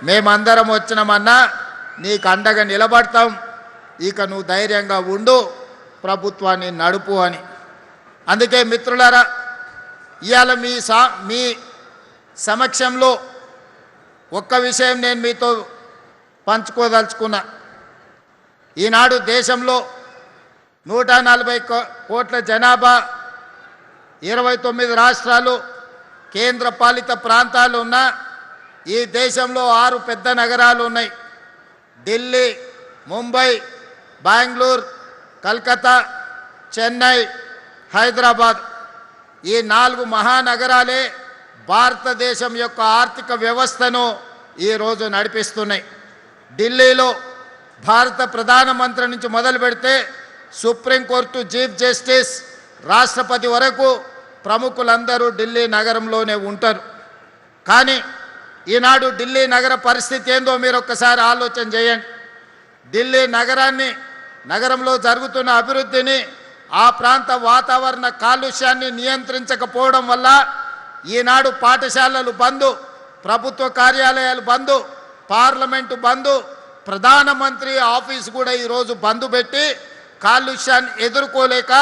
మేమందరం వచ్చినామన్నా నీకు అండగా నిలబడతాం, ఇక నువ్వు ధైర్యంగా ఉండు, ప్రభుత్వాన్ని నడుపు అని. అందుకే మిత్రులారా, ఇవాళ మీ సమక్షంలో ఒక్క విషయం నేను మీతో పంచుకోదలుచుకున్నా. ఈనాడు దేశంలో 140 కోట్ల జనాభా, 29 రాష్ట్రాలు, కేంద్ర పాలిత ప్రాంతాలు ఉన్న ఈ దేశంలో 6 పెద్ద నగరాలు ఉన్నాయి. ఢిల్లీ, ముంబై, బెంగళూరు, కలకత్తా, చెన్నై, హైదరాబాద్. ఈ 4 మహానగరాలే భారతదేశం యొక్క ఆర్థిక వ్యవస్థను ఈరోజు నడిపిస్తున్నాయి. ఢిల్లీలో భారత ప్రధానమంత్రి నుంచి మొదలు పెడితే సుప్రీంకోర్టు చీఫ్ జస్టిస్, రాష్ట్రపతి వరకు ప్రముఖులందరూ ఢిల్లీ నగరంలోనే ఉంటారు. కానీ ఈనాడు ఢిల్లీ నగర పరిస్థితి ఏందో మీరు ఒక్కసారి ఆలోచన చేయండి. ఢిల్లీ నగరంలో జరుగుతున్న అభివృద్ధిని, ఆ ప్రాంత వాతావరణ కాలుష్యాన్ని నియంత్రించకపోవడం వల్ల ఈనాడు పాఠశాలలు బంద్, ప్రభుత్వ కార్యాలయాలు బంద్, పార్లమెంటు బంద్, ప్రధానమంత్రి ఆఫీసు కూడా ఈరోజు బంద్ పెట్టి కాలుష్యాన్ని ఎదుర్కోలేక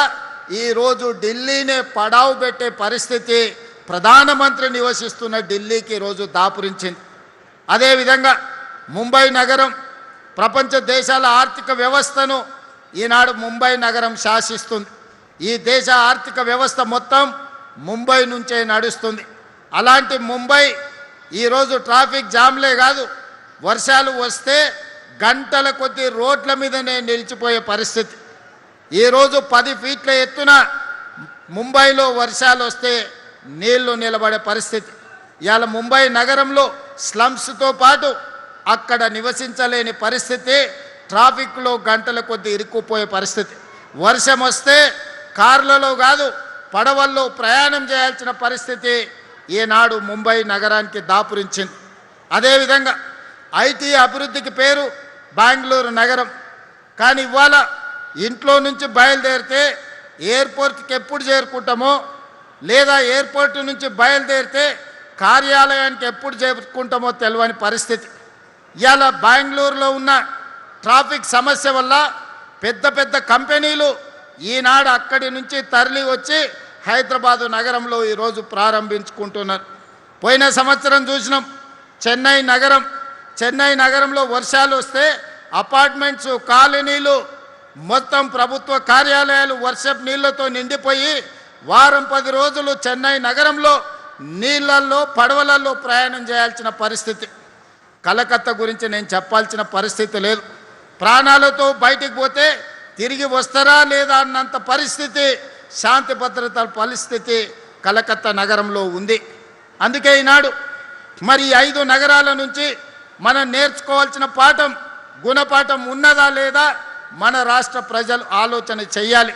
ఈరోజు ఢిల్లీనే పడావు పెట్టే పరిస్థితి ప్రధానమంత్రి నివసిస్తున్న ఢిల్లీకి ఈరోజు దాపురించింది. అదేవిధంగా ముంబై నగరం ప్రపంచ దేశాల ఆర్థిక వ్యవస్థను ఈనాడు ముంబై నగరం శాసిస్తుంది. ఈ దేశ ఆర్థిక వ్యవస్థ మొత్తం ముంబై నుంచే నడుస్తుంది. అలాంటి ముంబై ఈరోజు ట్రాఫిక్ జామ్లే కాదు, వర్షాలు వస్తే గంటల కొద్దీ రోడ్ల మీదనే నిలిచిపోయే పరిస్థితి. ఈరోజు 10 ఫీట్ల ఎత్తున ముంబైలో వర్షాలు వస్తే నీళ్లు నిలబడే పరిస్థితి. ఇవాళ ముంబై నగరంలో స్లమ్స్తో పాటు అక్కడ నివసించలేని పరిస్థితి, ట్రాఫిక్లో గంటల కొద్దీ ఇరుక్కుపోయే పరిస్థితి. వర్షం వస్తే కార్లలో కాదు పడవల్లో ప్రయాణం చేయాల్సిన పరిస్థితి ఈనాడు ముంబై నగరానికి దాపురించింది. అదేవిధంగా ఐటీ అభివృద్ధికి పేరు బెంగళూరు నగరం. కానీ ఇవాళ ఇంట్లో నుంచి బయలుదేరితే ఎయిర్పోర్ట్కి ఎప్పుడు చేరుకుంటామో, లేదా ఎయిర్పోర్ట్ నుంచి బయలుదేరితే కార్యాలయానికి ఎప్పుడు చేరుకుంటామో తెలియని పరిస్థితి. ఇవాళ బెంగళూరులో ఉన్న ట్రాఫిక్ సమస్య వల్ల పెద్ద పెద్ద కంపెనీలు ఈనాడు అక్కడి నుంచి తరలి వచ్చి హైదరాబాదు నగరంలో ఈరోజు ప్రారంభించుకుంటున్నారు. పోయిన సంవత్సరం చూసినాం చెన్నై నగరంలో వర్షాలు వస్తే అపార్ట్మెంట్స్, కాలనీలు, మొత్తం ప్రభుత్వ కార్యాలయాలు వర్షపు నీళ్లతో నిండిపోయి వారం 10 రోజులు చెన్నై నగరంలో నీళ్ళల్లో, పడవలలో ప్రయాణం చేయాల్సిన పరిస్థితి. కలకత్తా గురించి నేను చెప్పాల్సిన పరిస్థితి లేదు. ప్రాణాలతో బయటికి పోతే తిరిగి వస్తారా లేదా అన్నంత పరిస్థితి, శాంతి భద్రతల పరిస్థితి కలకత్తా నగరంలో ఉంది. అందుకే ఈనాడు మరి 5 నగరాల నుంచి మనం నేర్చుకోవాల్సిన పాఠం, గుణపాఠం ఉన్నదా లేదా మన రాష్ట్ర ప్రజలు ఆలోచన చెయ్యాలి.